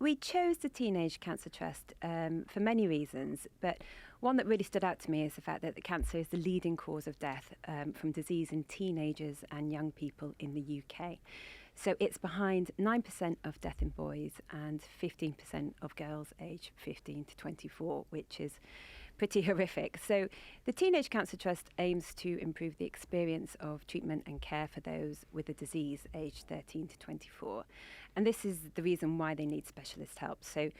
We chose the Teenage Cancer Trust for many reasons, but one that really stood out to me is the fact that the cancer is the leading cause of death from disease in teenagers and young people in the UK. So it's behind 9% of death in boys and 15% of girls aged 15 to 24, which is pretty horrific. So the Teenage Cancer Trust aims to improve the experience of treatment and care for those with the disease aged 13 to 24. And this is the reason why they need specialist help. So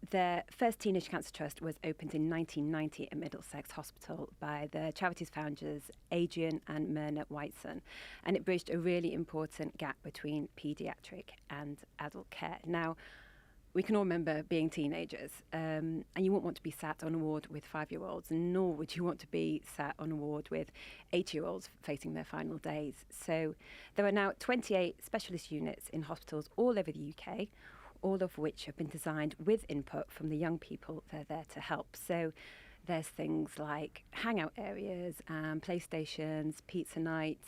their first Teenage Cancer Trust was opened in 1990 at Middlesex Hospital by the charities founders Adrian and Myrna Whiteson, and it bridged a really important gap between paediatric and adult care. Now, we can all remember being teenagers, and you wouldn't want to be sat on a ward with 5-year-olds, nor would you want to be sat on a ward with 8-year-olds facing their final days. So there are now 28 specialist units in hospitals all over the UK, all of which have been designed with input from the young people they're there to help. So there's things like hangout areas, playstations, pizza nights.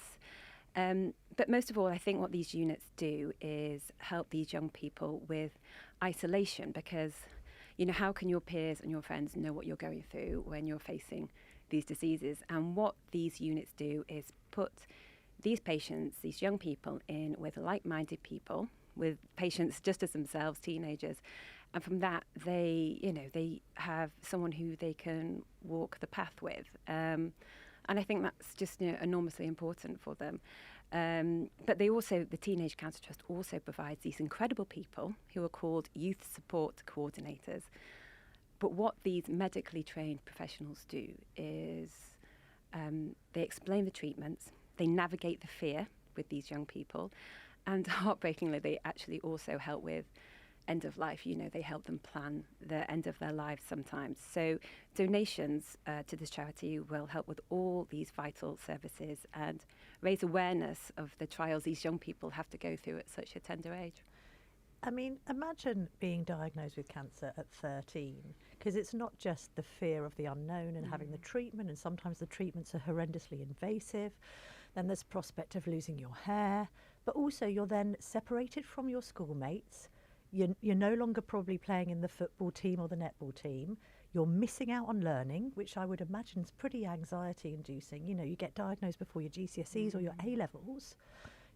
But most of all, I think what these units do is help these young people with isolation, because, you know, how can your peers and your friends know what you're going through when you're facing these diseases? And what these units do is put these patients, these young people, in with like-minded people, with patients just as themselves, teenagers, and from that they have someone who they can walk the path with, and I think that's just enormously important for them. But the Teenage Cancer Trust also provides these incredible people who are called youth support coordinators. But what these medically trained professionals do is they explain the treatments, they navigate the fear with these young people, and heartbreakingly, they actually also help with end of life. You know, they help them plan the end of their lives sometimes. So donations to this charity will help with all these vital services and raise awareness of the trials these young people have to go through at such a tender age. I mean, imagine being diagnosed with cancer at 13, because it's not just the fear of the unknown and having the treatment, and sometimes the treatments are horrendously invasive. Then there's prospect of losing your hair, but also you're then separated from your schoolmates. You're no longer probably playing in the football team or the netball team. You're missing out on learning, which I would imagine is pretty anxiety inducing. You know, you get diagnosed before your GCSEs or your A-levels.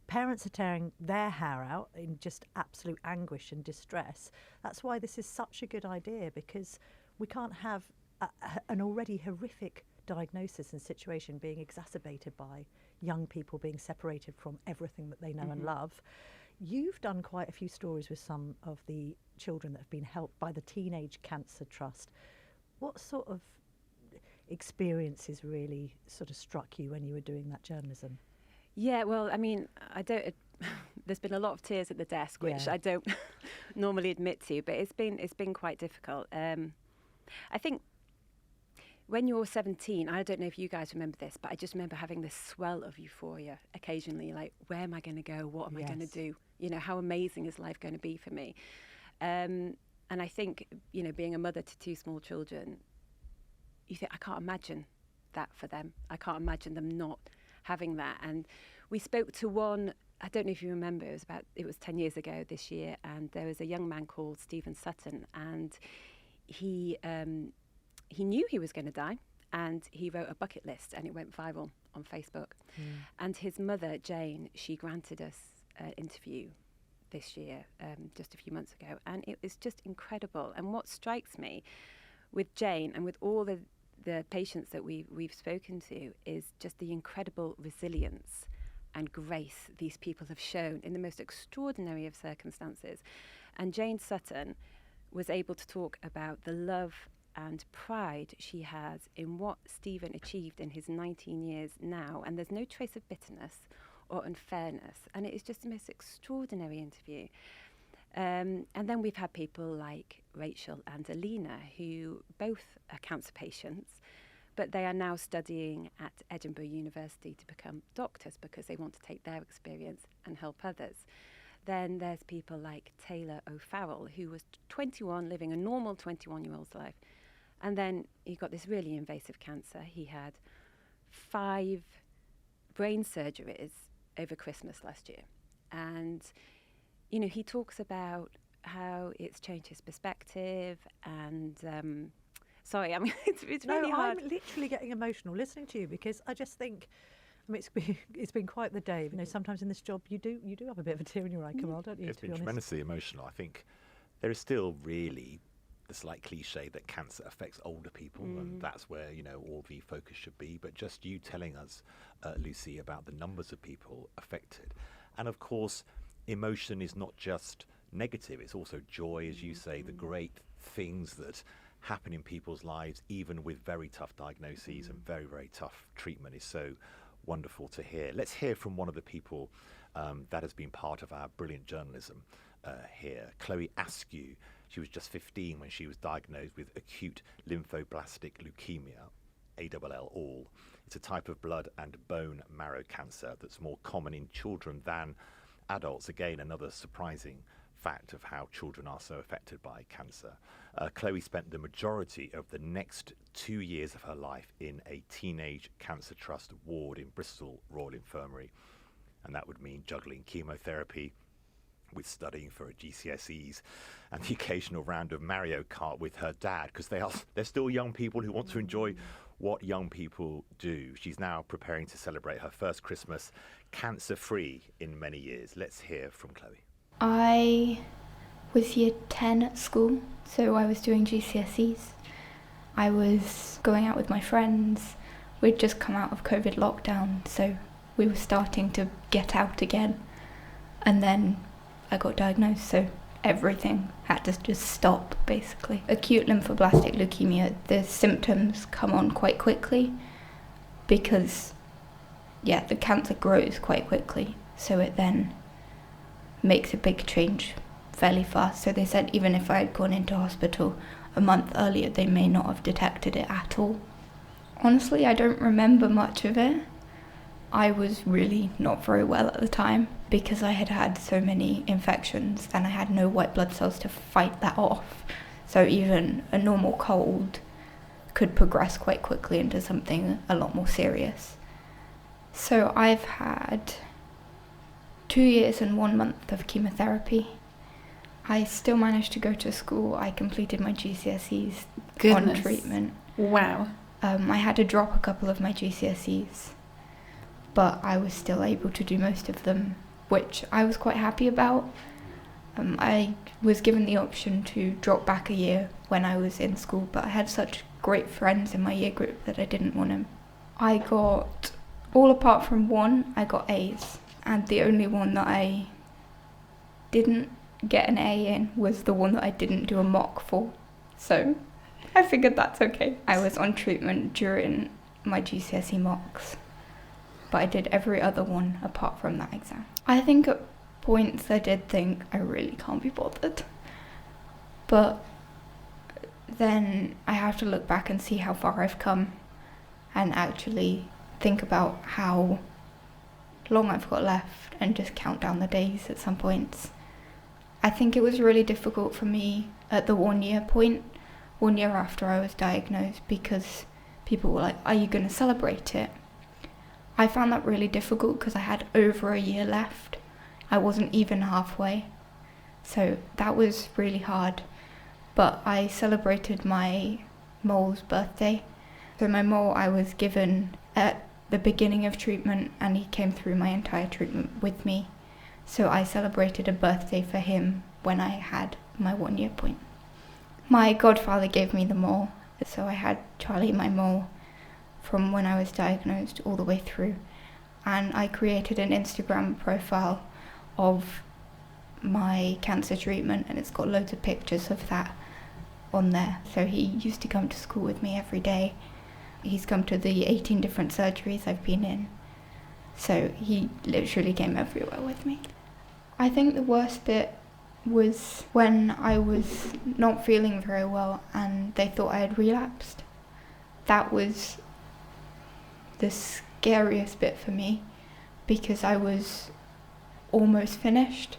Parents are tearing their hair out in just absolute anguish and distress. That's why this is such a good idea, because we can't have an already horrific diagnosis and situation being exacerbated by young people being separated from everything that they know and love. You've done quite a few stories with some of the children that have been helped by the Teenage Cancer Trust. What sort of experiences really sort of struck you when you were doing that journalism? Yeah, well, I mean, there's been a lot of tears at the desk, which I don't normally admit to, but it's been quite difficult. I think when you're 17, I don't know if you guys remember this, but I just remember having this swell of euphoria occasionally, like, where am I going to go? What am I going to do? You know, how amazing is life going to be for me? And I think, you know, being a mother to 2 small children, you think, I can't imagine that for them. I can't imagine them not having that. And we spoke to one, I don't know if you remember, it was 10 years ago this year, and there was a young man called Stephen Sutton, and he knew he was going to die, and he wrote a bucket list, and it went viral on Facebook. And his mother, Jane, she granted us an interview this year, just a few months ago, and it was just incredible. And what strikes me with Jane and with all the patients that we've spoken to is just the incredible resilience and grace these people have shown in the most extraordinary of circumstances. And Jane Sutton was able to talk about the love and pride she has in what Stephen achieved in his 19 years now, and there's no trace of bitterness or unfairness, and it is just the most extraordinary interview. And then we've had people like Rachel and Alina, who both are cancer patients, but they are now studying at Edinburgh University to become doctors because they want to take their experience and help others. Then there's people like Taylor O'Farrell, who was 21, living a normal 21-year-old's life. And then he got this really invasive cancer. He had 5 brain surgeries over Christmas last year. And, you know, he talks about how how it's changed his perspective. And sorry, I mean, it's No, really hard. I'm literally getting emotional listening to you, because I just think, I mean, it's been quite the day. You know, sometimes in this job you do have a bit of a tear in your eye, Kamal, don't you? It's to be been honest. tremendously emotional. I think there is still really the slight cliche that cancer affects older people, and that's where, you know, all the focus should be. But just you telling us, Lucy, about the numbers of people affected, and of course, emotion is not just negative; it's also joy, as you say, the great things that happen in people's lives, even with very tough diagnoses and very, very tough treatment, is so wonderful to hear. Let's hear from one of the people that has been part of our brilliant journalism here, Chloe Askew. She was just 15 when she was diagnosed with acute lymphoblastic leukemia, ALL all. It's a type of blood and bone marrow cancer that's more common in children than adults. Again, another surprising fact of how children are so affected by cancer. Chloe spent the majority of the next 2 years of her life in a teenage cancer trust ward in Bristol Royal Infirmary, and that would mean juggling chemotherapy with studying for her GCSEs and the occasional round of Mario Kart with her dad, because they're still young people who want to enjoy what young people do. She's now preparing to celebrate her first Christmas cancer-free in many years. Let's hear from Chloe. I was year 10 at school, so I was doing GCSEs. I was going out with my friends. We'd just come out of COVID lockdown, so we were starting to get out again. And then I got diagnosed, so everything had to just stop, basically. Acute lymphoblastic leukemia, the symptoms come on quite quickly because, the cancer grows quite quickly, so it then makes a big change fairly fast. So they said even if I had gone into hospital a month earlier, they may not have detected it at all. Honestly, I don't remember much of it. I was really not very well at the time because I had had so many infections and I had no white blood cells to fight that off. So even a normal cold could progress quite quickly into something a lot more serious. So I've had 2 years and 1 month of chemotherapy. I still managed to go to school. I completed my GCSEs on treatment. Wow. I had to drop a couple of my GCSEs, but I was still able to do most of them, which I was quite happy about. I was given the option to drop back a year when I was in school, but I had such great friends in my year group that I didn't want to. I got, all apart from one, I got A's. And the only one that I didn't get an A in was the one that I didn't do a mock for. So I figured that's okay. I was on treatment during my GCSE mocks, but I did every other one apart from that exam. I think at points I did think I really can't be bothered. But then I have to look back and see how far I've come and actually think about how long I've got left and just count down the days at some points. I think it was really difficult for me at the 1 year point, 1 year after I was diagnosed, because people were like, are you going to celebrate it? I found that really difficult because I had over a year left. I wasn't even halfway. So that was really hard. But I celebrated my mole's birthday. So my mole I was given at the beginning of treatment, and he came through my entire treatment with me. So I celebrated a birthday for him when I had my 1 year point. My godfather gave me the mole, so I had Charlie, my mole, from when I was diagnosed all the way through. And I created an Instagram profile of my cancer treatment, and it's got loads of pictures of that on there. So he used to come to school with me every day. He's come to the 18 different surgeries I've been in. So he literally came everywhere with me. I think the worst bit was when I was not feeling very well and they thought I had relapsed. That was the scariest bit for me because I was almost finished,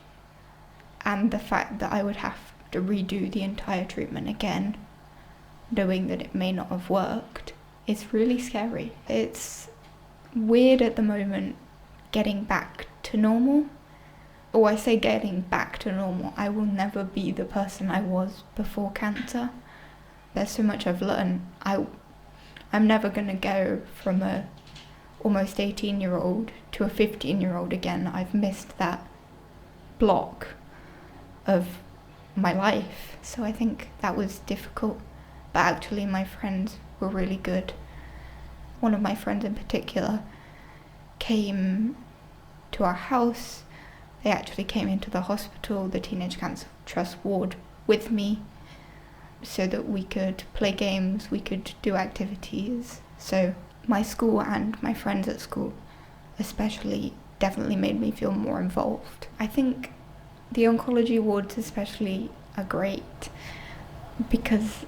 and the fact that I would have to redo the entire treatment again, knowing that it may not have worked, is really scary. It's weird at the moment getting back to normal or I say getting back to normal, I will never be the person I was before cancer. There's so much I've learned. I'm never going to go from a almost 18-year-old to a 15-year-old again. I've missed that block of my life. So I think that was difficult. But actually my friends were really good. One of my friends in particular came to our house. They actually came into the hospital, the Teenage Cancer Trust ward, with me, so that we could play games, we could do activities. So my school and my friends at school especially definitely made me feel more involved. I think the oncology wards especially are great because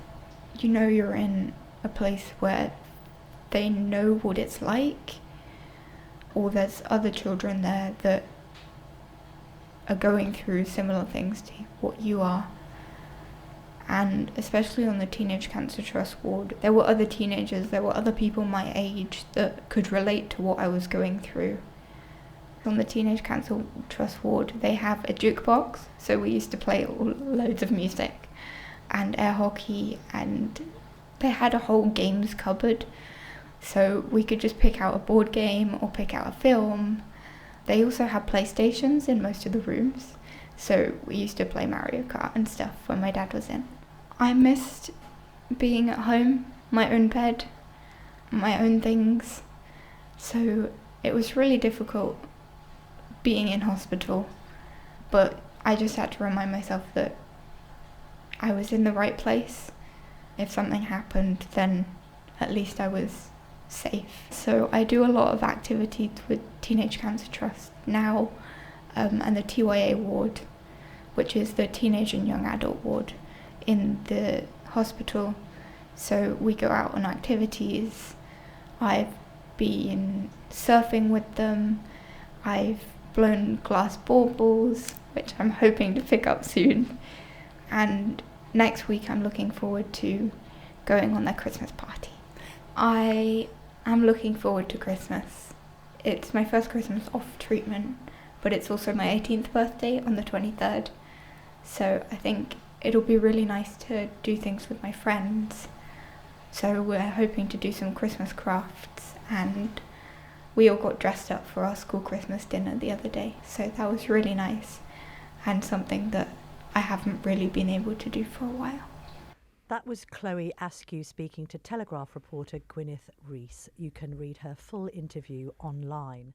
you know you're in a place where they know what it's like, or there's other children there that are going through similar things to what you are. And especially on the Teenage Cancer Trust ward, there were other teenagers, there were other people my age that could relate to what I was going through. On the Teenage Cancer Trust ward, they have a jukebox, so we used to play loads of music and air hockey, and they had a whole games cupboard, so we could just pick out a board game or pick out a film. They also had PlayStations in most of the rooms, so we used to play Mario Kart and stuff when my dad was in. I missed being at home, my own bed, my own things, so it was really difficult being in hospital, but I just had to remind myself that I was in the right place. If something happened, then at least I was safe. So I do a lot of activities with Teenage Cancer Trust now, and the TYA ward, which is the Teenage and Young Adult ward in the hospital. So we go out on activities. I've been surfing with them. I've blown glass baubles, which I'm hoping to pick up soon. And next week I'm looking forward to going on their Christmas party. I am looking forward to Christmas. It's my first Christmas off treatment, but it's also my 18th birthday on the 23rd. So I think it'll be really nice to do things with my friends. So we're hoping to do some Christmas crafts, and we all got dressed up for our school Christmas dinner the other day. So that was really nice and something that I haven't really been able to do for a while. That was Chloe Askew speaking to Telegraph reporter Gwyneth Rees. You can read her full interview online.